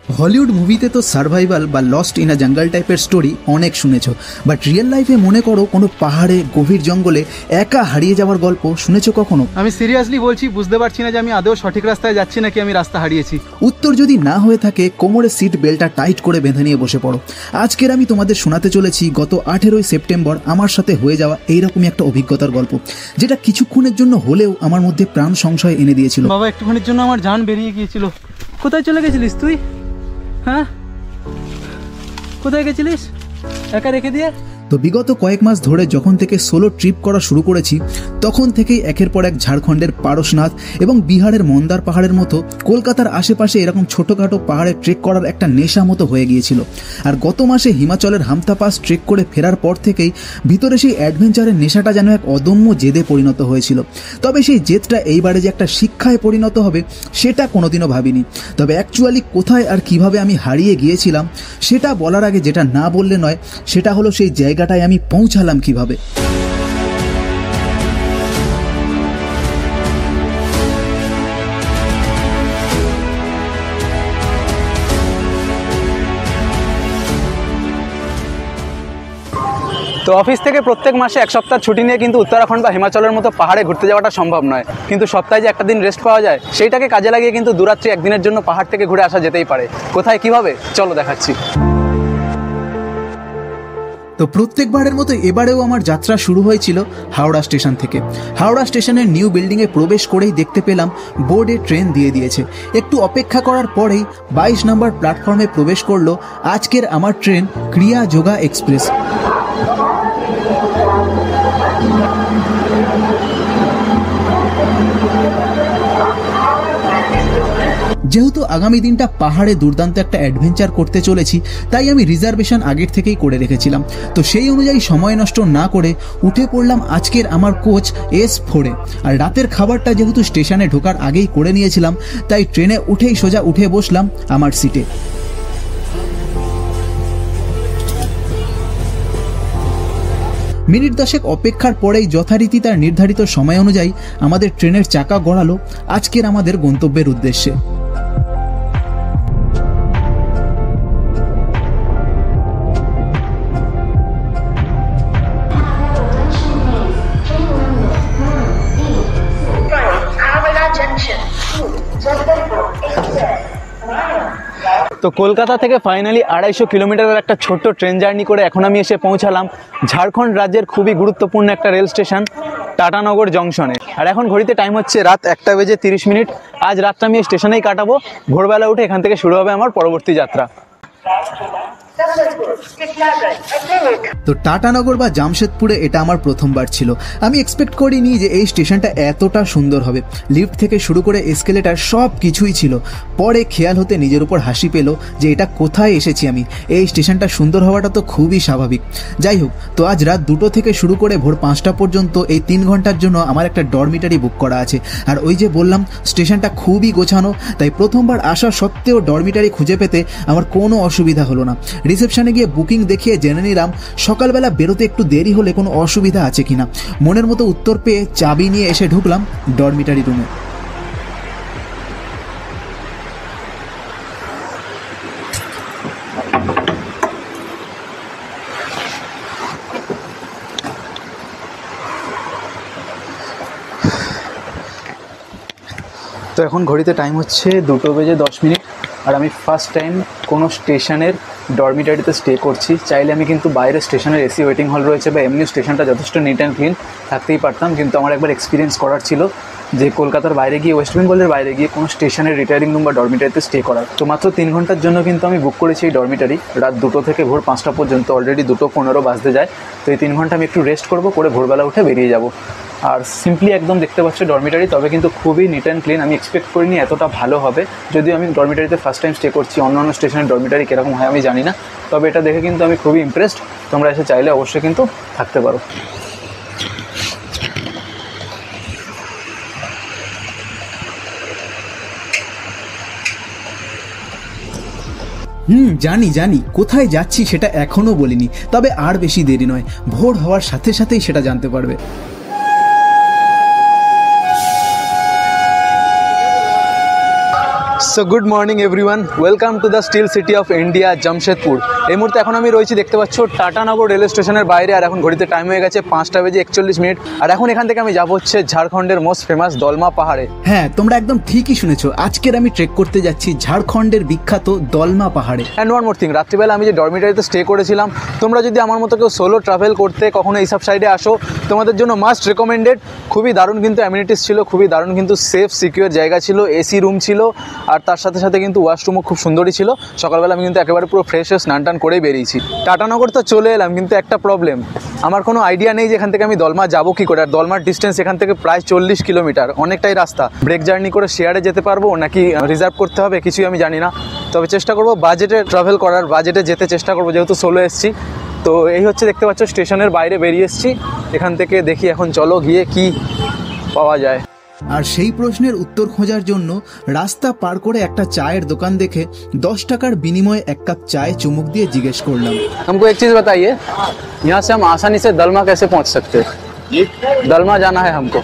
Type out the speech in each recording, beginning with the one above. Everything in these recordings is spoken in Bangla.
হলিউড মুভিতে তো সার্ভাইভাল বা লস্ট ইন আ জঙ্গল টাইপের স্টোরি অনেক শুনেছো, বাট রিয়েল লাইফে মনে করো কোনো পাহাড়ে গভীর জঙ্গলে একা হারিয়ে যাওয়ার গল্প শুনেছো কখনো? আমি সিরিয়াসলি বলছি, বুঝতে পারছি না যে আমি আদৌ সঠিক রাস্তায় যাচ্ছি নাকি আমি রাস্তা হারিয়েছি। উত্তর যদি না হয়ে থাকে কোমরে সিট বেল্টটা টাইট করে বেঁধে নিয়ে বসে পড়ো। আজকের আমি তোমাদের শোনাতে চলেছি গত 18ই সেপ্টেম্বর আমার সাথে হয়ে যাওয়া এইরকমই একটা অভিজ্ঞতার গল্প, যেটা কিছুক্ষণের জন্য হলেও আমার মধ্যে প্রাণ সংশয় এনে দিয়েছিল। বাবা, একটুখানির জন্য আমার জান বেরিয়ে গিয়েছিল। কোথায় চলে গেছিলিস তুই? হ্যাঁ, কোথায় গেছিলিস একা রেখে দিয়ে? তো বিগত কয়েক মাস ধরে যখন থেকে সোলো ট্রিপ করা শুরু করেছি তখন থেকেই একের পর এক ঝাড়খণ্ডের পারশনাথ এবং বিহারের মন্দার পাহাড়ের মতো কলকাতার আশেপাশে এরকম ছোটোখাটো পাহাড়ে ট্রেক করার একটা নেশা মতো হয়ে গিয়েছিল। আর গত মাসে হিমাচলের হামতা পাস ট্রেক করে ফেরার পর থেকেই ভিতরে সেই অ্যাডভেঞ্চারের নেশাটা যেন এক অদম্য জেদে পরিণত হয়েছিল। তবে সেই জেদটা এইবারে যে একটা শিক্ষায় পরিণত হবে সেটা কোনোদিনও ভাবিনি। তবে অ্যাকচুয়ালি কোথায় আর কিভাবে আমি হারিয়ে গিয়েছিলাম সেটা বলার আগে যেটা না বললে নয় সেটা হলো সেই জায়গাটায় আমি পৌঁছালাম কিভাবে। তো অফিস থেকে প্রত্যেক মাসে এক সপ্তাহ ছুটি নিয়ে কিন্তু উত্তরাখণ্ড বা হিমাচলের মতো পাহাড়ে ঘুরতে যাওয়াটা সম্ভব নয়, কিন্তু সপ্তাহে যে একটা দিন রেস্ট পাওয়া যায় সেইটাকে কাজে লাগিয়ে কিন্তু দুরাত্রি একদিনের জন্য পাহাড় থেকে ঘুরে আসা যেতেই পারে। কোথায় কিভাবে চলো দেখাচ্ছি। তো প্রত্যেকবারের মতো এবারেও আমার যাত্রা শুরু হয়েছিল হাওড়া স্টেশন থেকে। হাওড়া স্টেশনের নিউ বিল্ডিংয়ে প্রবেশ করেই দেখতে পেলাম বোর্ডে ট্রেন দিয়ে দিয়েছে। একটু অপেক্ষা করার পরেই 22 নম্বর প্ল্যাটফর্মে প্রবেশ করলো আজকের আমার ট্রেন ক্রিয়া যোগা এক্সপ্রেস। যেহেতু আগামী দিনটা পাহাড়ে দুর্দান্ত একটা অ্যাডভেঞ্চার করতে চলেছি তাই আমি রিজার্ভেশন আগের থেকেই করে রেখেছিলাম। তো সেই অনুযায়ী সময় নষ্ট না করে উঠে পড়লাম আজকের আমার কোচ S4-এ। আর রাতের খাবারটা যেহেতু স্টেশনে ঢোকার আগেই করে নিয়েছিলাম তাই ট্রেনে উঠেই সোজা উঠে বসলাম আমার সিটে। মিনিট 10 অপেক্ষার পরেই যথারীতি তার নির্ধারিত সময় অনুযায়ী আমাদের ট্রেনের চাকা গড়ালো আজকের আমাদের গন্তব্যের উদ্দেশ্যে। তো কলকাতা থেকে ফাইনালি 250 কিলোমিটারের একটা ছোট্ট ট্রেন জার্নি করে এখন আমি এসে পৌঁছালাম ঝাড়খণ্ড রাজ্যের খুবই গুরুত্বপূর্ণ একটা রেল স্টেশন টাটানগর জংশনে। আর এখন ঘড়িতে টাইম হচ্ছে রাত 1:30। আজ রাতটা আমি স্টেশনেই কাটাবো, ভোরবেলা উঠে এখান থেকে শুরু হবে আমার পরবর্তী যাত্রা। তো টাটানগর বা জামশেদপুরে এটা আমার প্রথমবার ছিল। আমি এক্সপেক্ট করিনি যে এই স্টেশনটা এতটা সুন্দর হবে। লিফট থেকে শুরু করে এসকেলেটার সব কিছুই ছিল। পরে খেয়াল হতে নিজের উপর হাসি পেল যে এটা কোথায় এসেছি আমি। এই স্টেশনটা সুন্দর হওয়াটা তো খুবই স্বাভাবিক। যাই হোক, তো আজ রাত 2টো থেকে শুরু করে ভোর 5টা পর্যন্ত এই 3 ঘন্টার জন্য আমার একটা ডরমিটারি বুক করা আছে। আর ওই যে বললাম স্টেশনটা খুবই গোছানো, তাই প্রথমবার আসা সত্ত্বেও ডরমিটারি খুঁজে পেতে আমার কোনো অসুবিধা হলো না। রিসেপশনে গিয়ে বুকিং দেখিয়ে জেনে নিলাম সকালবেলা বেরোতে একটু দেরি হলে কোনো অসুবিধা আছে কিনা। মনের মতো উত্তর পেয়ে চাবি নিয়ে এসে ঢুকলাম ডরমিটারি রুমে। তো এখন ঘড়িতে টাইম হচ্ছে 2:10 আর আমি ফার্স্ট টাইম কোনো স্টেশনের ডরমিটারিতে স্টে করছি। চাইলে আমি কিন্তু বাইরে স্টেশনের এসি ওয়েটিং হল রয়েছে বা এমনি স্টেশনটা যথেষ্ট নিট অ্যান্ড ক্লিন থাকতেই পারতাম, কিন্তু আমার একবার এক্সপিরিয়েন্স করার ছিল যে কলকাতার বাইরে গিয়ে ওয়েস্ট বেঙ্গলের বাইরে গিয়ে কোনো স্টেশনের রিটায়ারিং রুম বা ডরমিটারিতে স্টে করার। তো মাত্র 3 ঘন্টার জন্য কিন্তু আমি বুক করেছি এই ডরমিটারি। রাত 2টো থেকে ভোর 5টা পর্যন্ত, অলরেডি 2:15 বাজতে যায়। তো এই 3 ঘন্টা আমি একটু রেস্ট করবো, করে ভোরবেলা উঠে বেরিয়ে যাব। আর সিম্পলি একদম দেখতে পাচ্ছ ডরমিটারি, তবে কিন্তু খুবই নিট অ্যান্ড ক্লিন। আমি এক্সপেক্ট করিনি এতটা ভালো হবে, যদিও আমি ডরমিটারিতে ফার্স্ট টাইম স্টে করছি। অন্যান্য স্টেশনের ডরমিটারি কীরকম হয় আমি জানি না, তবে এটা দেখে কিন্তু আমি খুবই ইমপ্রেসড। তোমরা এসে চাইলে অবশ্যই কিন্তু থাকতে পারো। জানি কোথায় যাচ্ছি সেটা এখনো বলিনি, তবে আর বেশি দেরি নয়, ভোর হওয়ার সাথে সাথেই সেটা জানতে পারবে। So good morning everyone, welcome to the still city of India Jamshedpur. এই মুহূর্তে এখন আমি রয়েছি, দেখতে পাচ্ছ, টাটানগর রেলওয়ে স্টেশনের বাইরে। আর এখন ঘড়িতে টাইম হয়ে গেছে 5:41। আর এখন এখান থেকে আমি যাবো হচ্ছে ঝাড়খণ্ডের মোস্ট ফেমাস দলমা পাহাড়ে। হ্যাঁ, তোমরা একদম ঠিকই শুনেছো। আজকের আমি ট্রেক করতে যাচ্ছি ঝাড়খণ্ডের বিখ্যাত দলমা পাহাড়ে। অ্যান্ড ওয়ান মোর থিং, রাত্রিবেলা আমি যে ডরমিটারিতে স্টে করেছিলাম, তোমরা যদি আমার মতো কেউ সোলো ট্রাভেল করতে কখনো এইসব সাইডে আসো, তোমাদের জন্য মাস্ট রেকমেন্ডেড। খুবই দারুণ কিন্তু অ্যামিনিটিস ছিল, খুবই দারুণ কিন্তু সেফ সিকিউর জায়গা ছিল, এসি রুম ছিল, আর তার সাথে সাথে কিন্তু ওয়াশরুমও খুব সুন্দরই ছিল। সকালবেলা আমি কিন্তু একেবারে পুরো ফ্রেশ হয়ে স্নান টান করেই বেরিয়েছি। টাটানগর তো চলে এলাম, কিন্তু একটা প্রবলেম, আমার কোনো আইডিয়া নেই যে এখান থেকে আমি দলমা যাবো কী করে। আর দলমার ডিস্টেন্স এখান থেকে প্রায় 40 কিলোমিটার, অনেকটাই রাস্তা। ব্রেক জার্নি করে শেয়ারে যেতে পারবো নাকি রিজার্ভ করতে হবে কিছুই আমি জানি না। তবে চেষ্টা করবো বাজেটে ট্রাভেল করার, বাজেটে যেতে চেষ্টা করবো, যেহেতু সোলো এসেছি। তো এই হচ্ছে, দেখতে পাচ্ছ, স্টেশনের বাইরে বেরিয়ে এসেছি। এখান থেকে দেখি এখন চলো গিয়ে কি পাওয়া যায়। আর সেই প্রশ্নের উত্তর খোঁজার জন্য রাস্তা পার করে একটা চায়ের দোকান দেখে 10 টাকার বিনিময়ে এক কাপ চায়ে চুমুক দিয়ে জিজ্ঞেস করলাম, हमको एक चीज़ बताइए, यहाँ से हम आसानी से दलमा कैसे पहुँच सकते हैं? दलमा जाना है हमको।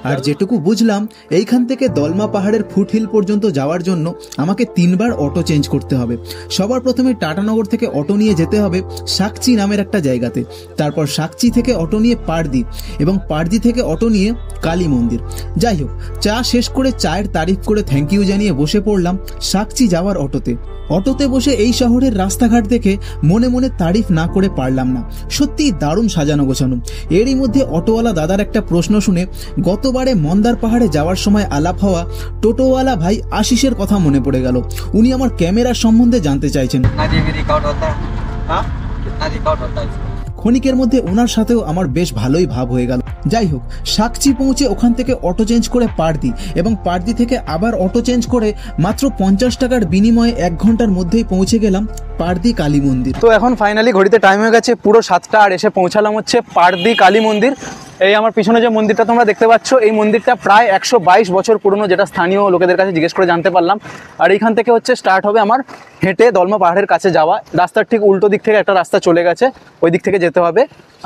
আর যেটুকু বুঝলাম, এইখান থেকে দলমা পাহাড়ের ফুটহিল পর্যন্ত যাওয়ার জন্য আমাকে 3 বার অটো চেঞ্জ করতে হবে। সবার প্রথমে টাটানগর থেকে অটো নিয়ে যেতে হবে সাকচি নামের একটা জায়গাতে, তারপর সাকচি থেকে অটো নিয়ে পারদি, এবং পারদি থেকে অটো নিয়ে কালী মন্দির। যাই হোক, চা শেষ করে চায়ের তারিফ করে থ্যাংক ইউ জানিয়ে বসে পড়লাম সাকচি যাওয়ার অটোতে। অটোতে বসে এই শহরের রাস্তাঘাট দেখে মনে মনে তারিফ না করে পারলাম না। সত্যিই দারুণ সাজানো গোছানো। এরই মধ্যে অটোওয়ালা দাদার একটা প্রশ্ন শুনে গতবারে মন্দার পাহাড়ে যাওয়ার সময় আলাপ হওয়া টোটোওয়ালা ভাই আশিসের কথা মনে পড়ে গেল। উনি আমার ক্যামেরার সম্বন্ধে জানতে চাইছেন। ক্ষণিকের মধ্যে ওনার সাথেও আমার বেশ ভালোই ভাব হয়ে গেল। যাই হোক, সাকচি পৌঁছে ওখান থেকে অটো চেঞ্জ করে পারদি, এবং পারদি থেকে আবার অটো চেঞ্জ করে মাত্র 50 টাকার বিনিময়ে 1 ঘন্টার মধ্যেই পৌঁছে গেলাম পারদি কালী মন্দির। তো এখন ফাইনালি ঘড়িতে টাইম হয়ে গেছে পুরো 7টা, আর এসে পৌঁছালাম হচ্ছে পারদি কালী মন্দির। এই আমার পিছনে যে মন্দিরটা তোমরা দেখতে পাচ্ছ, এই মন্দিরটা প্রায় 122 বছর পুরনো, যেটা স্থানীয় লোকেদের কাছে জিজ্ঞেস করে জানতে পারলাম। আর এইখান থেকে হচ্ছে স্টার্ট হবে আমার হেঁটে দলমা পাহাড়ের কাছে যাওয়া। রাস্তার ঠিক উল্টো দিক থেকে একটা রাস্তা চলে গেছে, ওই দিক থেকে যেতে হবে।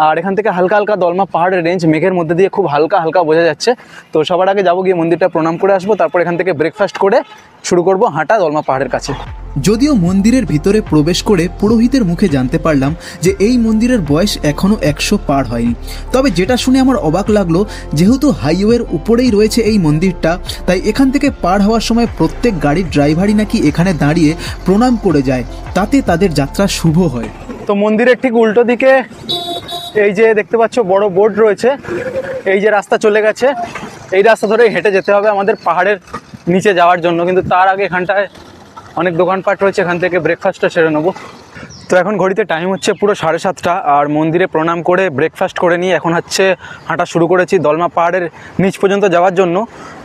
আর এখান থেকে হালকা হালকা দলমা পাহাড়ের রেঞ্জ মেঘের মধ্যে দিয়ে খুব হালকা হালকা বোঝা যাচ্ছে। তো সবার আগে যাবো, গিয়ে মন্দিরটা প্রণাম করে আসবো, তারপর এখান থেকে ব্রেকফাস্ট করে শুরু করব হাঁটা দলমা পাহাড়ের কাছে। যদিও মন্দিরের ভিতরে প্রবেশ করে পুরোহিতের মুখে জানতে পারলাম যে এই মন্দিরের বয়স এখনো 100 পার হয়নি। তবে যেটা শুনে আমার অবাক লাগলো, যেহেতু হাইওয়ের উপরেই রয়েছে এই মন্দিরটা, তাই এখান থেকে পার হওয়ার সময় প্রত্যেক গাড়ির ড্রাইভারই নাকি এখানে দাঁড়িয়ে প্রণাম করে যায়, তাতে তাদের যাত্রা শুভ হয়। তো মন্দিরের ঠিক উল্টো দিকে এই যে দেখতে পাচ্ছ বড় বোর্ড রয়েছে, এই যে রাস্তা চলে গেছে, এই রাস্তা ধরে হেঁটে যেতে হবে আমাদের পাহাড়ের নিচে যাওয়ার জন্য। কিন্তু তার আগে এখানটায় অনেক দোকানপাট রয়েছে, এখান থেকে ব্রেকফাস্টটা সেরে নেবো। তো এখন ঘড়িতে টাইম হচ্ছে পুরো 7:30, আর মন্দিরে প্রণাম করে ব্রেকফাস্ট করে নিয়ে এখন হচ্ছে হাঁটা শুরু করেছি দলমা পাহাড়ের নিচ পর্যন্ত যাওয়ার জন্য।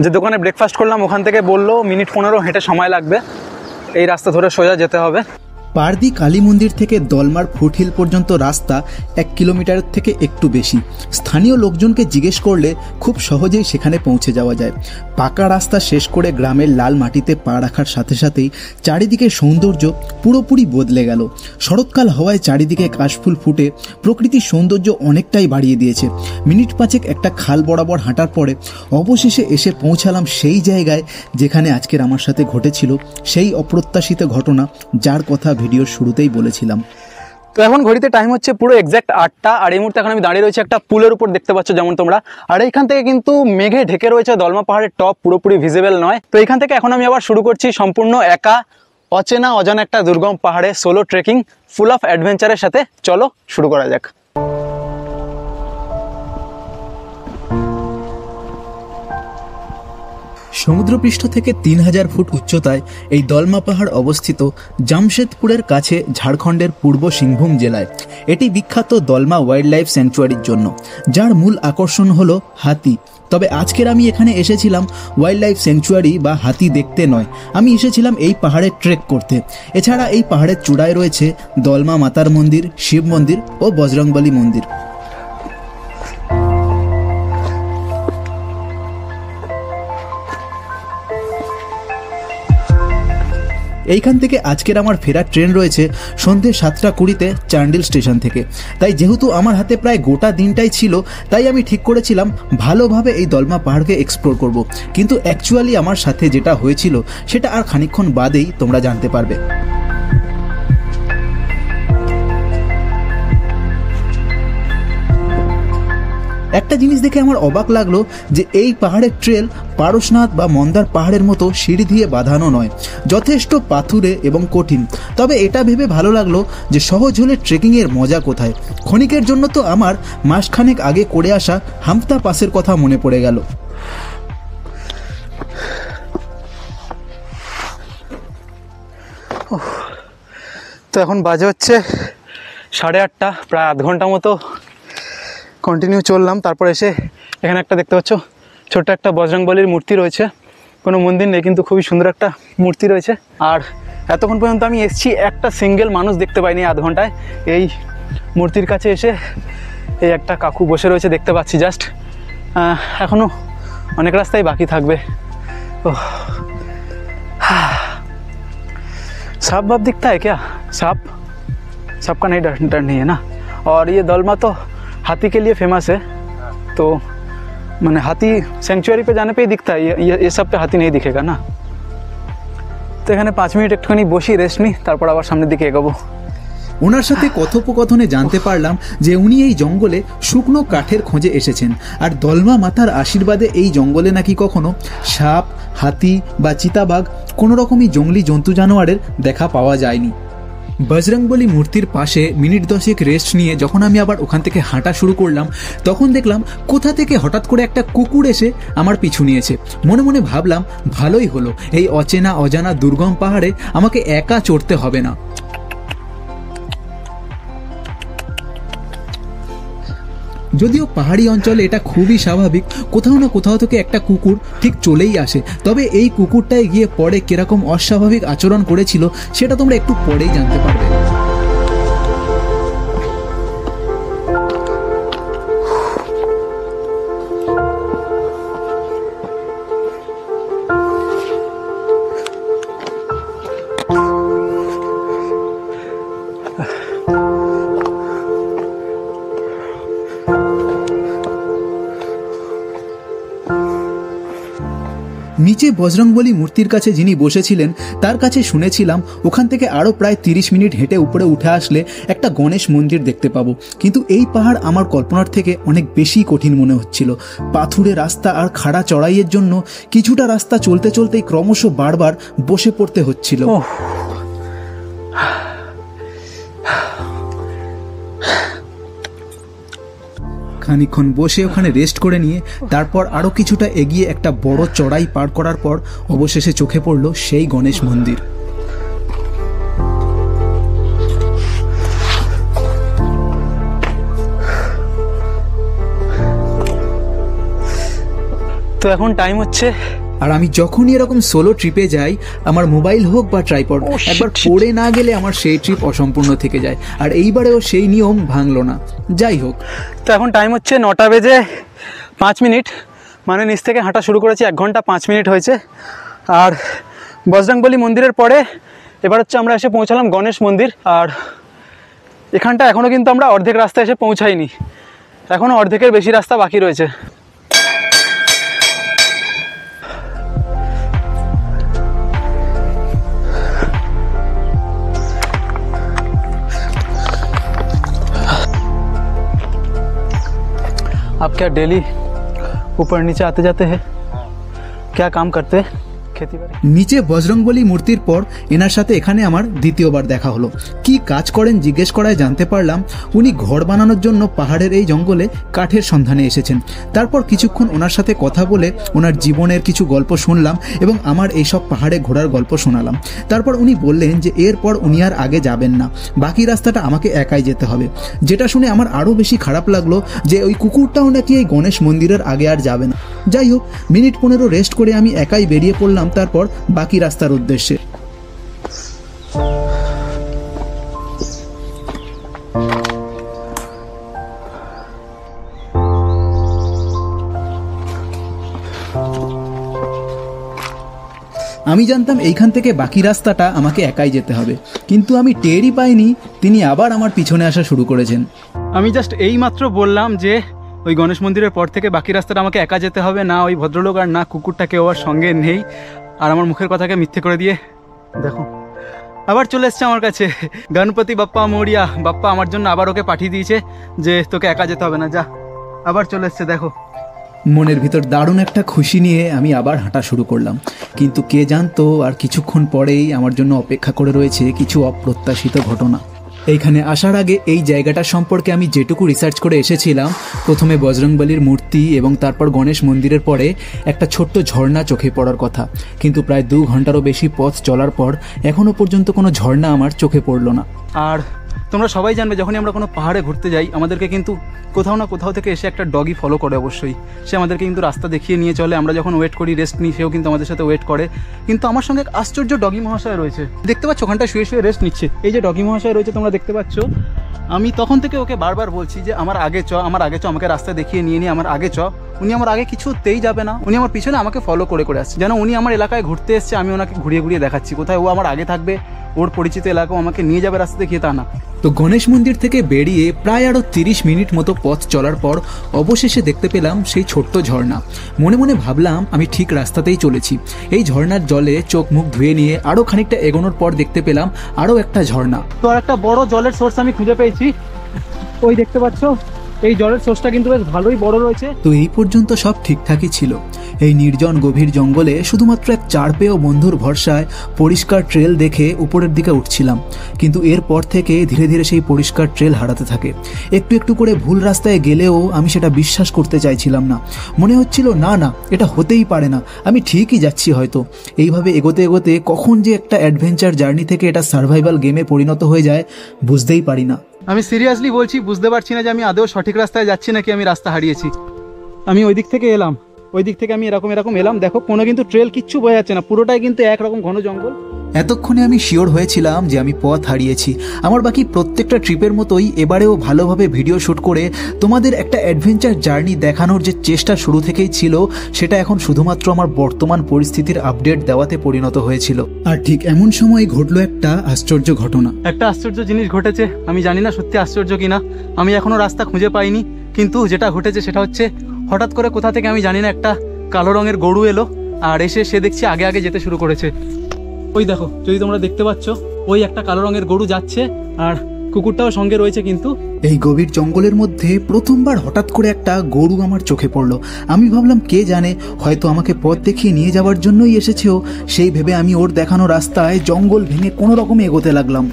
যে দোকানে ব্রেকফাস্ট করলাম ওখান থেকে বললো মিনিট 15 হেঁটে সময় লাগবে, এই রাস্তা ধরে সোজা যেতে হবে। পারদি কালী মন্দির থেকে দলমার ফুটহিল পর্যন্ত রাস্তা 1 কিলোমিটারের থেকে একটু বেশি। স্থানীয় লোকজনকে জিজ্ঞেস করলে খুব সহজেই সেখানে পৌঁছে যাওয়া যায়। পাকা রাস্তা শেষ করে গ্রামের লাল মাটিতে পা রাখার সাথে সাথেই চারিদিকে সৌন্দর্য পুরোপুরি বদলে গেল। শরৎকাল হওয়ায় চারিদিকে কাশফুল ফুটে প্রকৃতির সৌন্দর্য অনেকটাই বাড়িয়ে দিয়েছে। মিনিট 5 একটা খাল বরাবর হাঁটার পরে অবশেষে এসে পৌঁছালাম সেই জায়গায় যেখানে আজকের আমার সাথে ঘটেছিল সেই অপ্রত্যাশিত ঘটনা, যার কথা ভিডিওর শুরুতেই বলেছিলাম। তো এখন ঘড়িতে টাইম হচ্ছে পুরো এক্স্যাক্ট 8টা, আর এই মুহূর্তে এখন আমি দাঁড়িয়ে রয়েছে একটা পুলের উপর, দেখতে পাচ্ছ যেমন তোমরা। আর এইখান থেকে কিন্তু মেঘে ঢেকে রয়েছে, দলমা পাহাড়ের টপ পুরোপুরি ভিজিবল নয়। তো এইখান থেকে এখন আমি আবার শুরু করছি সম্পূর্ণ একা, অচেনা অজানা একটা দুর্গম পাহাড়ে সোলো ট্রেকিং, ফুল অফ অ্যাডভেঞ্চারের সাথে। চলো শুরু করা যাক। সমুদ্রপৃষ্ঠ থেকে 3000 ফুট উচ্চতায় এই দলমা পাহাড় অবস্থিত জামশেদপুরের কাছে, ঝাড়খণ্ডের পূর্ব সিংভূম জেলায়। এটি বিখ্যাত দলমা ওয়াইল্ড লাইফ স্যাংচুয়ারির জন্য, যার মূল আকর্ষণ হলো হাতি। তবে আজকের আমি এখানে এসেছিলাম ওয়াইল্ড লাইফ স্যাংচুয়ারি বা হাতি দেখতে নয়, আমি এসেছিলাম এই পাহাড়ে ট্রেক করতে। এছাড়া এই পাহাড়ের চূড়ায় রয়েছে দলমা মাতার মন্দির, শিব মন্দির ও বজরংবলী মন্দির। এইখান থেকে আজকের আমার ফেরার ট্রেন রয়েছে সন্ধ্যে 7:20 চান্ডিল স্টেশন থেকে। তাই যেহেতু আমার হাতে প্রায় গোটা দিনটাই ছিল, তাই আমি ঠিক করেছিলাম ভালোভাবে এই দলমা পাহাড়কে এক্সপ্লোর করব। কিন্তু অ্যাকচুয়ালি আমার সাথে যেটা হয়েছিল সেটা আর খানিকক্ষণ বাদেই তোমরা জানতে পারবে। একটা জিনিস দেখে আমার অবাক লাগলো যে এই পাহাড়ের ট্রেল পারশনাথ বা মন্দার পাহাড়ের মতো সিঁড়ি দিয়ে বাঁধানো নয়, যথেষ্ট পাথুরে এবং কঠিন। তবে এটা ভেবে ভালো লাগলো যে সহজ হলে ট্রেকিংয়ের মজা কোথায়। ক্ষণিকের জন্য তো আমার মাসখানেক আগে করে আসা হামতা পাসের কথা মনে পড়ে গেল। তো এখন বাজে হচ্ছে 8:30, প্রায় আধ ঘন্টা মতো কন্টিনিউ চললাম। তারপর এসে এখানে একটা দেখতে পাচ্ছ ছোট্ট একটা বজরংবলীর মূর্তি রয়েছে। কোনো মন্দির নেই কিন্তু খুবই সুন্দর একটা মূর্তি রয়েছে। আর এতক্ষণ পর্যন্ত আমি এসেছি, একটা সিঙ্গেল মানুষ দেখতে পাইনি আধ ঘন্টায়। এই মূর্তির কাছে এসে এই একটা কাকু বসে রয়েছে দেখতে পাচ্ছি জাস্ট। এখনও অনেক রাস্তাই বাকি থাকবে। सांप वाप दिखता है क्या? सांप का नहीं डर नहीं है ना। और ये दलमा तो हाथी के लिए फेमस है, तो मैंने हाथी सेंचुरी पे जाने पे ही दिखता है, ये सब पे हाथी नहीं दिखेगा ना। तो এখানে 5 মিনিট একটুখানি বসি, রেস্ট নিই, তারপর আবার সামনের দিকে এগোবো। ওনার সাথে কথোপকথনে জানতে পারলাম যে উনি এই জঙ্গলে শুকনো কাঠের খোঁজে এসেছেন, আর দলমা মাতার আশীর্বাদে এই জঙ্গলে নাকি কখনো সাপ, হাতি বা চিতাবাঘ কোনো রকমই জঙ্গলি জন্তু জানোয়ারের দেখা পাওয়া যায়নি। বজরংবলী মূর্তির পাশে মিনিট 10 রেস্ট নিয়ে যখন আমি আবার ওখান থেকে হাঁটা শুরু করলাম, তখন দেখলাম কোথা থেকে হঠাৎ করে একটা কুকুর এসে আমার পিছু নিয়েছে। মনে মনে ভাবলাম ভালোই হলো, এই অচেনা অজানা দুর্গম পাহাড়ে আমাকে একা চড়তে হবে না। যদিও পাহাড়ি অঞ্চলে এটা খুবই স্বাভাবিক, কোথাও না কোথাও থেকে একটা কুকুর ঠিক চলেই আসে। তবে এই কুকুরটায় গিয়ে পরে কিরকম অস্বাভাবিক আচরণ করেছিল সেটা তোমরা একটু পরেই জানতে পারবে। নিচে বজরংবলী মূর্তির কাছে যিনি বসেছিলেন তার কাছে শুনেছিলাম ওখান থেকে আরও প্রায় 30 মিনিট হেঁটে উপরে উঠে আসলে একটা গণেশ মন্দির দেখতে পাবো। কিন্তু এই পাহাড় আমার কল্পনার থেকে অনেক বেশি কঠিন মনে হচ্ছিল। পাথুরে রাস্তা আর খাড়া চড়াইয়ের জন্য কিছুটা রাস্তা চলতে চলতেই ক্রমশ বারবার বসে পড়তে হচ্ছিল। খানিকক্ষণ বসে ওখানে রেস্ট করে নিয়ে তারপর আরও কিছুটা এগিয়ে একটা বড় চড়াই পার করার পর অবশেষে চোখে পড়ল সেই গণেশ মন্দির। তো এখন টাইম হচ্ছে, আর আমি যখনই এরকম সোলো ট্রিপে যাই আমার মোবাইল হোক বা ট্রাইপড একবার পড়ে না গেলে আমার সেই ট্রিপ অসম্পূর্ণ থেকে যায়। আর এইবারেও সেই নিয়ম ভাঙলো না। যাই হোক, তো এখন টাইম হচ্ছে 9:05, মানে নিচ থেকে হাঁটা শুরু করেছি 1 ঘন্টা 5 মিনিট হয়েছে। আর বজরংবলী মন্দিরের পরে এবার হচ্ছে আমরা এসে পৌঁছালাম গণেশ মন্দির। আর এখানটা এখনও কিন্তু আমরা অর্ধেক রাস্তা এসে পৌঁছাইনি, এখনও অর্ধেকের বেশি রাস্তা বাকি রয়েছে। आप क्या डेली ऊपर नीचे आते जाते हैं? क्या काम करते हैं? खेती बाड़ी। নিচে বজরংবলী মূর্তির পর এনার সাথে এখানে আমার দ্বিতীয়বার দেখা হলো। কি কাজ করেন জিজ্ঞেস করায় জানতে পারলাম উনি ঘর বানানোর জন্য পাহাড়ের এই জঙ্গলে কাঠের সন্ধানে এসেছেন। তারপর কিছুক্ষণ ওনার সাথে কথা বলে ওনার জীবনের কিছু গল্প শুনলাম এবং আমার এইসব পাহাড়ে ঘোরার গল্প শোনালাম। তারপর উনি বললেন যে এরপর উনি আর আগে যাবেন না, বাকি রাস্তাটা আমাকে একাই যেতে হবে। যেটা শুনে আমার আরও বেশি খারাপ লাগলো যে ওই কুকুরটাও নাকি এই গণেশ মন্দিরের আগে আর যাবে না। যাই হোক, মিনিট 15 রেস্ট করে আমি একাই বেরিয়ে পড়লাম তারপর বাকি রাস্তার উদ্দেশ্যে। আমি জানতাম এইখান থেকে বাকি রাস্তাটা আমাকে একাই যেতে হবে, কিন্তু আমি টেরই পাইনি তিনি আবার আমার পিছনে আসা শুরু করেছেন। আমি জাস্ট এইমাত্র বললাম যে ওই গণেশ মন্দিরের পর থেকে বাকি রাস্তাটা আমাকে একা যেতে হবে, না ওই ভদ্রলোক আর না কুকুরটা কেউ আর সঙ্গে নেই, আর আমার মুখের কথাকে মিথ্যে করে দিয়ে দেখো আবার চলে এসছে আমার কাছে। গণপতি বাপ্পা মোরিয়া, বাপ্পা আমার জন্য আবার ওকে পাঠিয়ে দিয়েছে যে তোকে একা যেতে হবে না, যা। আবার চলে এসছে দেখো। মনের ভিতর দারুণ একটা খুশি নিয়ে আমি আবার হাঁটা শুরু করলাম, কিন্তু কে জানতো আর কিছুক্ষণ পরেই আমার জন্য অপেক্ষা করে রয়েছে কিছু অপ্রত্যাশিত ঘটনা। এইখানে আসার আগে এই জায়গাটা সম্পর্কে আমি যেটুকু রিসার্চ করে এসেছিলাম, প্রথমে বজরংবলীর মূর্তি এবং তারপর গণেশ মন্দিরের পরে একটা ছোট্ট ঝর্ণা চোখে পড়ার কথা, কিন্তু প্রায় 2 ঘন্টারও বেশি পথ চলার পর এখনও পর্যন্ত কোনো ঝর্ণা আমার চোখে পড়ল না। আর তোমরা সবাই জানবে যখনই আমরা কোনো পাহাড়ে ঘুরতে যাই আমাদেরকে কিন্তু কোথাও না কোথাও থেকে এসে একটা ডগি ফলো করে, অবশ্যই সে আমাদেরকে কিন্তু রাস্তা দেখিয়ে নিয়ে চলে। আমরা যখন ওয়েট করি, রেস্ট নিই, সেও কিন্তু আমাদের সাথে ওয়েট করে। কিন্তু আমার সঙ্গে এক আশ্চর্য ডগি মহাশয় রয়েছে, দেখতে পাচ্ছ ওখানটায় শুয়ে শুয়ে রেস্ট নিচ্ছে। এই যে ডগি মহাশয় রয়েছে তোমরা দেখতে পাচ্ছ, আমি তখন থেকে ওকে বারবার বলছি যে আমার আগে চ, আমার আগে চ, আমাকে রাস্তা দেখিয়ে নিয়ে আমার আগে চ। উনি আমার আগে কিছুতেই যাবে না, উনি আমার পিছনে আমাকে ফলো করে করে আসছে, যেন উনি আমার এলাকায় ঘুরতে এসছে, আমি ওনাকে ঘুরিয়ে ঘুরিয়ে দেখাচ্ছি কোথায় ও আমার আগে থাকবে, ওর পরিচিত এলাকাও আমাকে নিয়ে যাবে রাস্তা দেখিয়ে, তা না। তো গণেশ মন্দির থেকে বেরিয়ে প্রায় আরও 30 মিনিট মতো পথ চলার পর অবশেষে দেখতে পেলাম সেই ছোট্ট ঝর্ণা। মনে মনে ভাবলাম আমি ঠিক রাস্তাতেই চলেছি। এই ঝর্ণার জলে চোখ মুখ ধুয়ে নিয়ে আরও খানিকটা এগোনোর পর দেখতে পেলাম আরও একটা ঝর্ণা। তো আর একটা বড় জলের সোর্স আমি খুঁজে পেয়েছি, ওই দেখতে পাচ্ছ এই জলের সোর্সটা কিন্তু বেশ ভালোই বড় রয়েছে। তো এই পর্যন্ত সব ঠিকঠাকই ছিল। এই নির্জন গভীর জঙ্গলে শুধুমাত্র এক চারপেয় বন্ধুর ভরসায় পরিষ্কার ট্রেল দেখে উপরের দিকে উঠছিলাম, কিন্তু এরপর থেকে ধীরে ধীরে সেই পরিষ্কার ট্রেল হারাতে থাকে। একটু একটু করে ভুল রাস্তায় গেলেও আমি সেটা বিশ্বাস করতে চাইছিলাম না। মনে হচ্ছিল না না, এটা হতেই পারে না, আমি ঠিকই যাচ্ছি হয়তো। এইভাবে এগোতে এগোতে কখন যে একটা অ্যাডভেঞ্চার জার্নি থেকে এটা সার্ভাইভাল গেমে পরিণত হয়ে যায় বুঝতেই পারি না। আমি সিরিয়াসলি বলছি, বুঝতে পারছি না যে আমি আদৌ সঠিক রাস্তায় যাচ্ছি নাকি আমি রাস্তা হারিয়েছি। আমি ওই দিক থেকে এলাম, ওই দিক থেকে আমি এরকম এলাম, দেখো কোনো কিন্তু ট্রেল কিচ্ছু বোঝা যাচ্ছে না, পুরোটাই কিন্তু একরকম ঘন জঙ্গল। এতক্ষণে আমি শিওর হয়েছিলাম যে আমি পথ হারিয়েছি। আমার বাকি প্রত্যেকটা ট্রিপের মতোই এবারেও ভালোভাবে ভিডিও শ্যুট করে তোমাদের একটা অ্যাডভেঞ্চার জার্নি দেখানোর যে চেষ্টা শুরু থেকেই ছিল, সেটা এখন শুধুমাত্র আমার বর্তমান পরিস্থিতির আপডেট দেওয়াতে পরিণত হয়েছিল। আর ঠিক এমন সময় ঘটলো একটা আশ্চর্য ঘটনা। একটা আশ্চর্য জিনিস ঘটেছে, আমি জানি না সত্যি আশ্চর্য কিনা, আমি এখনো রাস্তা খুঁজে পাইনি, কিন্তু যেটা ঘটেছে সেটা হচ্ছে হঠাৎ করে কোথা থেকে আমি জানি না একটা কালো রঙের গরু এলো, আর এসে সে দেখছি আগে আগে যেতে শুরু করেছে। ওই দেখো, যদি তোমরা দেখতে পাচ্ছ ওই একটা কালো রঙের গরু যাচ্ছে, আর কুকুরটাও সঙ্গে রয়েছে। কিন্তু এই গভীর জঙ্গলের মধ্যে প্রথমবার হঠাৎ করে একটা গরু আমার চোখে পড়লো। আমি ভাবলাম কে জানে হয়তো আমাকে পথ দেখিয়ে নিয়ে যাওয়ার জন্যই এসেছেও। সেই ভেবে আমি ওর দেখানো রাস্তায় জঙ্গল ভেঙে কোনো রকমে এগোতে লাগলাম,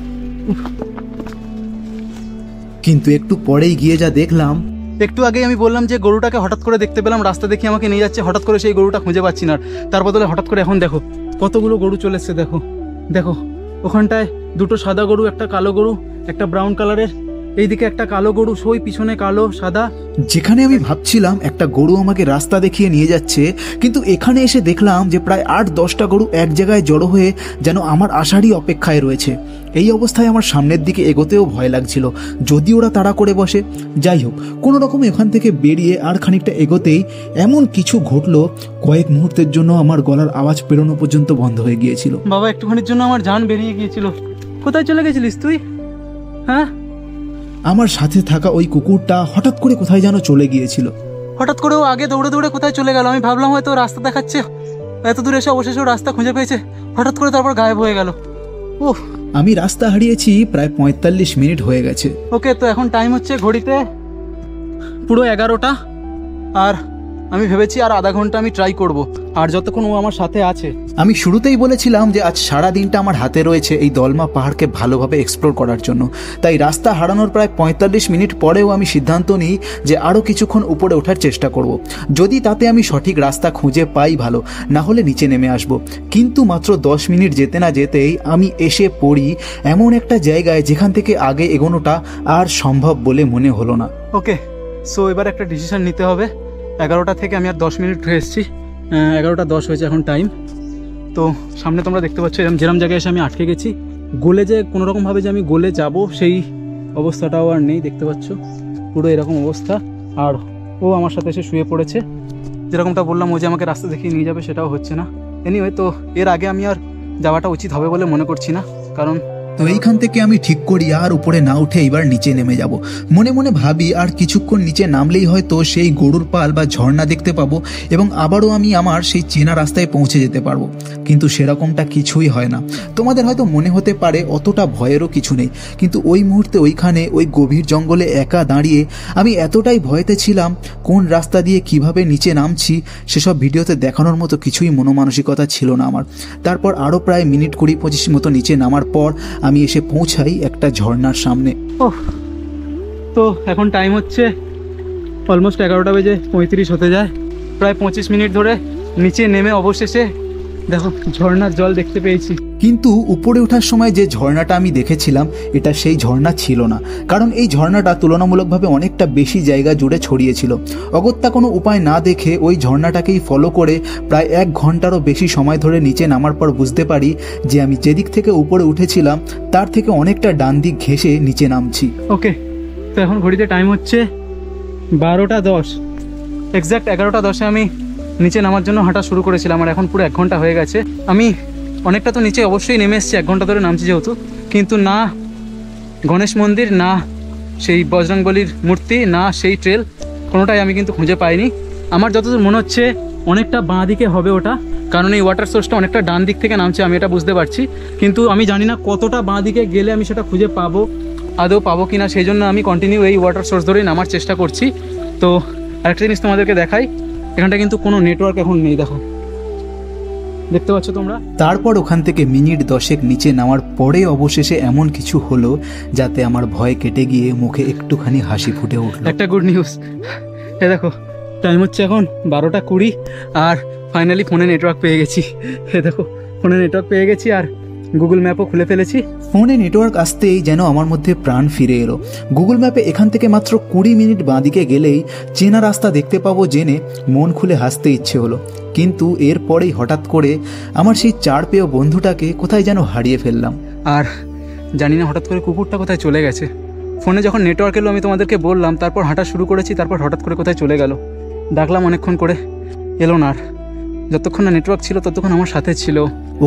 কিন্তু একটু পরেই গিয়ে যা দেখলাম। একটু আগেই আমি বললাম যে গরুটাকে হঠাৎ করে দেখতে পেলাম, রাস্তা দেখিয়ে আমাকে নিয়ে যাচ্ছে, হঠাৎ করে সেই গরুটা খুঁজে পাচ্ছি না। তার বদলে হঠাৎ করে এখন দেখো কতগুলো গরু চলে এসছে। দেখো দেখো, ওখানটায় দুটো সাদা গরু, একটা কালো গরু, একটা ব্রাউন কালারের, এইদিকে একটা কালো গরু, সই পিছনে কালো সাদা। যেখানে আমি ভাবছিলাম একটা গরু আমাকে রাস্তা দেখিয়ে নিয়ে যাচ্ছে, কিন্তু এখানে এসে দেখলাম যে প্রায় 8-10টা গরু এক জায়গায় জড়ো হয়ে যেন আমার আসারই অপেক্ষায় রয়েছে। এই অবস্থায় আমার সামনের দিকে এগোতেও ভয় লাগছিল, যদি ওরা তাড়া করে বসে। যাই হোক, কোনো রকমে ওখান থেকে বেরিয়ে আর খানিকটা এগোতেই এমন কিছু ঘটলো, কয়েক মুহূর্তের জন্য আমার গলার আওয়াজ পেরোনো পর্যন্ত বন্ধ হয়ে গিয়েছিল। বাবা, একটুখানির জন্য আমার জান বেরিয়ে গিয়েছিল। কোথায় চলে গেছিলিস তুই? হ্যাঁ, আমার সাথে থাকা ওই কুকুরটা হঠাৎ করে কোথায় যেন চলে গিয়েছিল। হঠাৎ করে ও আগে দৌড়ে দৌড়ে কোথায় চলে গেল। আমি ভাবলাম হয়তো রাস্তা দেখাচ্ছে, এত দূরে এসে অবশেষে রাস্তা খুঁজে পেয়েছে, হঠাৎ করে তারপর গায়েব হয়ে গেল। ওহ, আমি রাস্তা হারিয়েছি প্রায় 45 মিনিট হয়ে গেছে। ওকে, তো এখন টাইম হচ্ছে ঘড়িতে পুরো 11টা, আর আমি ভেবেছি আর আধা ঘন্টা আমি ট্রাই করব, আর যতক্ষণ ও আমার সাথে আছে। আমি শুরুতেই বলেছিলাম যে আজ সারা দিনটা আমার হাতে রয়েছে এই দলমা পাহাড়কে ভালোভাবে এক্সপ্লোর করার জন্য। তাই রাস্তা হারানোর প্রায় 45 মিনিট পরেও আমি সিদ্ধান্ত নিই যে আরও কিছুক্ষণ উপরে ওঠার চেষ্টা করব। যদি তাতে আমি সঠিক রাস্তা খুঁজে পাই ভালো, না হলে নিচে নেমে আসব। কিন্তু মাত্র 10 মিনিট যেতে না যেতেই আমি এসে পড়ি এমন একটা জায়গায় যেখান থেকে আগে এগোনোটা আর সম্ভব বলে মনে হলো না। ওকে, সো এবার একটা ডিসিশন নিতে হবে। 11টা থেকে আমি আর 10 মিনিট হয়ে এসেছি, 11টা 10 হয়েছে এখন টাইম। তো সামনে তোমরা দেখতে পাচ্ছ যেরকম জায়গায় এসে আমি আটকে গেছি, গোলে যে কোনোরকমভাবে যে আমি গোলে যাব সেই অবস্থাটাও আর নেই। দেখতে পাচ্ছ পুরো এরকম অবস্থা, আর ও আমার সাথে এসে শুয়ে পড়েছে। যেরকমটা বললাম ও যে আমাকে রাস্তা দেখিয়ে নিয়ে যাবে সেটাও হচ্ছে না। এনিওয়ে, তো এর আগে আমি আর যাওয়াটা উচিত হবে বলে মনে করছি না, কারণ তো এইখান থেকে আমি ঠিক করি আর উপরে না উঠে এবার নিচে নেমে যাব। মনে মনে ভাবি আর কিছুক্ষণ নিচে নামলেই হয়তো সেই গরুর পাল বা ঝর্ণা দেখতে পাবো এবং আবারও আমি আমার সেই চেনা রাস্তায় পৌঁছে যেতে পারবো। কিন্তু সেরকমটা কিছুই হয় না। তোমাদের হয়তো মনে হতে পারে অতটা ভয়েরও কিছু নেই, কিন্তু ওই মুহূর্তে ওইখানে ওই গভীর জঙ্গলে একা দাঁড়িয়ে আমি এতটাই ভয়েতে ছিলাম, কোন রাস্তা দিয়ে কিভাবে নিচে নামছি সেসব ভিডিওতে দেখানোর মতো কিছুই মনোমানসিকতা ছিল না আমার। তারপর আরও প্রায় মিনিট 20-25 মতো নিচে নামার পর আমি এসে পৌঁছাই একটা ঝর্ণার সামনে। তো এখন টাইম হচ্ছে অলমোস্ট 11:35 হতে যায়। প্রায় 25 মিনিট ধরে নিচে নেমে অবশেষে দেখো ঝর্ণার জল দেখতে পেয়েছি। কিন্তু উপরে ওঠার সময় যে ঝর্ণাটা আমি দেখেছিলাম এটা সেই ঝর্ণা ছিল না, কারণ এই ঝর্ণাটা তুলনামূলকভাবে অনেকটা বেশি জায়গা জুড়ে ছড়িয়েছিল। অগত্যা কোনো উপায় না দেখে ওই ঝর্ণাটাকেই ফলো করে প্রায় 1 ঘন্টারও বেশি সময় ধরে নিচে নামার পর বুঝতে পারি যে আমি যেদিক থেকে উপরে উঠেছিলাম তার থেকে অনেকটা ডান দিক ঘেঁষে নিচে নামছি। ওকে, তো এখন ঘড়িতে টাইম হচ্ছে 12:10, এক্স্যাক্ট 11:10 আমি নিচে নামার জন্য হাঁটা শুরু করেছিলাম, আর এখন পুরো 1 ঘন্টা হয়ে গেছে। আমি অনেকটা তো নিচে অবশ্যই নেমে এসেছি, 1 ঘন্টা ধরে নামছি যেহেতু, কিন্তু না গণেশ মন্দির, না সেই বজরংবলীর মূর্তি, না সেই ট্রেল, কোনোটাই আমি কিন্তু খুঁজে পাইনি। আমার যতদূর মনে হচ্ছে অনেকটা বাঁ দিকে হবে ওটা, কারণ এই ওয়াটার সোর্সটা অনেকটা ডান দিক থেকে নামছে, আমি এটা বুঝতে পারছি। কিন্তু আমি জানি না কতটা বাঁ দিকে গেলে আমি সেটা খুঁজে পাবো, আদৌ পাবো কি না, সেই জন্য আমি কন্টিনিউ এই ওয়াটার সোর্স ধরেই নামার চেষ্টা করছি। তো আরেকটা জিনিস তোমাদেরকে দেখাই, এখানটা কিন্তু কোনো নেটওয়ার্ক এখন নেই, দেখো, দেখতে পাচ্ছ তোমরা। তারপর ওখান থেকে মিনিট 10 নিচে নামার পরে অবশেষে এমন কিছু হলো যাতে আমার ভয় কেটে গিয়ে মুখে একটুখানি হাসি ফুটে উঠল। একটা গুড নিউজ, এ দেখো টাইম হচ্ছে এখন 12:20, আর ফাইনালি ফোনে নেটওয়ার্ক পেয়ে গেছি। এ দেখো ফোনে নেটওয়ার্ক পেয়ে গেছি, আর গুগল ম্যাপও খুলে ফেলেছি। ফোনে নেটওয়ার্ক আসতেই যেন আমার মধ্যে প্রাণ ফিরে এলো। গুগল ম্যাপে এখান থেকে মাত্র 20 মিনিট বাঁদিকে গেলেই চেনা রাস্তা দেখতে পাবো জেনে মন খুলে হাসতে ইচ্ছে হলো। কিন্তু এরপরেই হঠাৎ করে আমার সেই চার পেয় বন্ধুটাকে কোথায় যেন হারিয়ে ফেললাম। আর জানি না হঠাৎ করে কুকুরটা কোথায় চলে গেছে। ফোনে যখন নেটওয়ার্ক এলো আমি তোমাদেরকে বললাম, তারপর হাঁটা শুরু করেছি, তারপর হঠাৎ করে কোথায় চলে গেল। ডাকলাম অনেকক্ষণ করে, এলো না। আর যতক্ষণ না নেটওয়ার্ক ছিল ততক্ষণ আমার সাথে ছিল।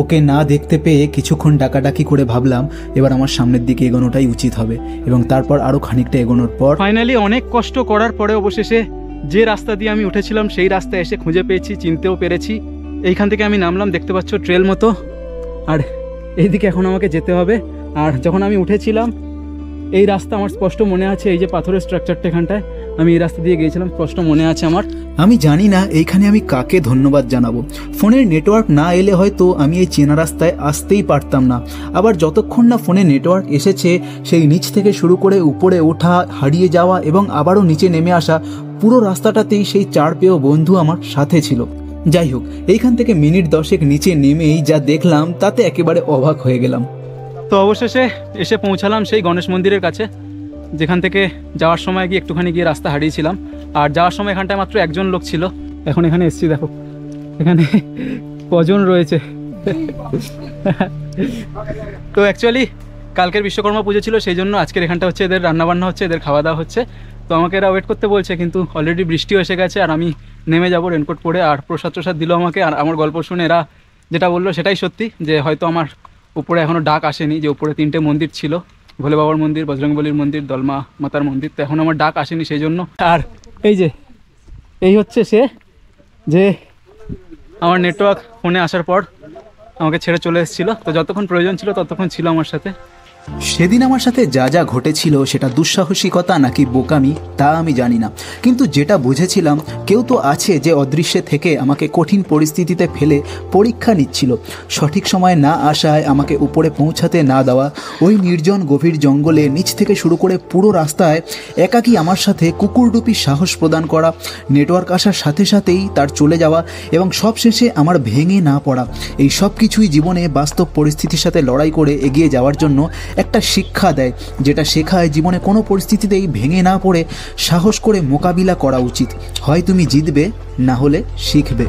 ওকে না দেখতে পেয়ে কিছুক্ষণ ডাকাডাকি করে ভাবলাম এবার আমার সামনের দিকে এগোনোটাই উচিত হবে, এবং তারপর আরও খানিকটা এগোনোর পর ফাইনালি অনেক কষ্ট করার পরে অবশেষে যে রাস্তা দিয়ে আমি উঠেছিলাম সেই রাস্তায় এসে খুঁজে পেয়েছি, চিনতেও পেরেছি। এইখান থেকে আমি নামলাম, দেখতে পাচ্ছ ট্রেল মতো, আর এইদিকে এখন আমাকে যেতে হবে। আর যখন আমি উঠেছিলাম এই রাস্তা আমার স্পষ্ট মনে আছে, এই যে পাথরের স্ট্রাকচারটা এখানটায় আমি এই রাস্তা দিয়ে গিয়েছিলাম, স্পষ্ট মনে আছে আমার। আমি জানি না এইখানে আমি কাকে ধন্যবাদ জানাবো। ফোনের নেটওয়ার্ক না এলে হয়তো আমি এই চেনা রাস্তায় আসতেই পারতাম না। আবার যতক্ষণ না ফোনে নেটওয়ার্ক এসেছে সেই নিচ থেকে শুরু করে উপরে ওঠা, হারিয়ে যাওয়া এবং আবারও নিচে নেমে আসা, পুরো রাস্তাটাতেই সেই চার পেয় বন্ধু আমার সাথে ছিল। যাই হোক, এইখান থেকে মিনিট 10 নিচে নেমেই যা দেখলাম তাতে একেবারে অবাক হয়ে গেলাম। তো অবশেষে এসে পৌঁছালাম সেই গণেশ মন্দিরের কাছে, যেখান থেকে যাওয়ার সময় গিয়ে একটুখানি গিয়ে রাস্তা হারিয়েছিলাম। আর যাওয়ার সময় এখানটায় মাত্র একজন লোক ছিল, এখন এখানে এসছি, দেখো এখানে কজন রয়েছে। তো অ্যাকচুয়ালি কালকের বিশ্বকর্মা পুজো ছিল, সেই জন্য আজকের এখানটা হচ্ছে এদের রান্নাবান্না হচ্ছে, এদের খাওয়া দাওয়া হচ্ছে। তো আমাকে এরা ওয়েট করতে বলছে, কিন্তু অলরেডি বৃষ্টিও এসে গেছে আর আমি নেমে যাবো রেনকোট পরে। আর প্রসাদ দিল আমাকে, আর আমার গল্প শুনে এরা যেটা বললো সেটাই সত্যি, যে হয়তো আমার উপরে এখনও ডাক আসেনি, যে উপরে 3টে মন্দির ছিল, ভোলে বাবার মন্দির, বজরংবলীর মন্দির, দলমা মাতার মন্দির, তো এখন আমার ডাক আসেনি সেই জন্য। আর এই হচ্ছে সে, যে আমার নেটওয়ার্ক ফোনে আসার পর আমাকে ছেড়ে চলে এসেছিলো। তো যতক্ষণ প্রয়োজন ছিল ততক্ষণ ছিল আমার সাথে। সেদিন আমার সাথে যা যা ঘটেছিল সেটা দুঃসাহসিকতা নাকি বোকামি তা আমি জানি না, কিন্তু যেটা বুঝেছিলাম কেউ তো আছে যে অদৃশ্যে থেকে আমাকে কঠিন পরিস্থিতিতে ফেলে পরীক্ষা নিচ্ছিল। সঠিক সময় না আসায় আমাকে উপরে পৌঁছাতে না দেওয়া, ওই নির্জন গভীর জঙ্গলে নিচ থেকে শুরু করে পুরো রাস্তায় একাকী আমার সাথে কুকুরডুপি সাহস প্রদান করা, নেটওয়ার্ক আসার সাথে সাথেই তার চলে যাওয়া এবং সবশেষে আমার ভেঙে না পড়া, এই সব কিছুই জীবনে বাস্তব পরিস্থিতির সাথে লড়াই করে এগিয়ে যাওয়ার জন্য একটা শিক্ষা দেয়, যেটা শেখায় জীবনে কোনো পরিস্থিতিতেই ভেঙে না পড়ে সাহস করে মোকাবিলা করা উচিত। হয় তুমি জিতবে, না হলে শিখবে।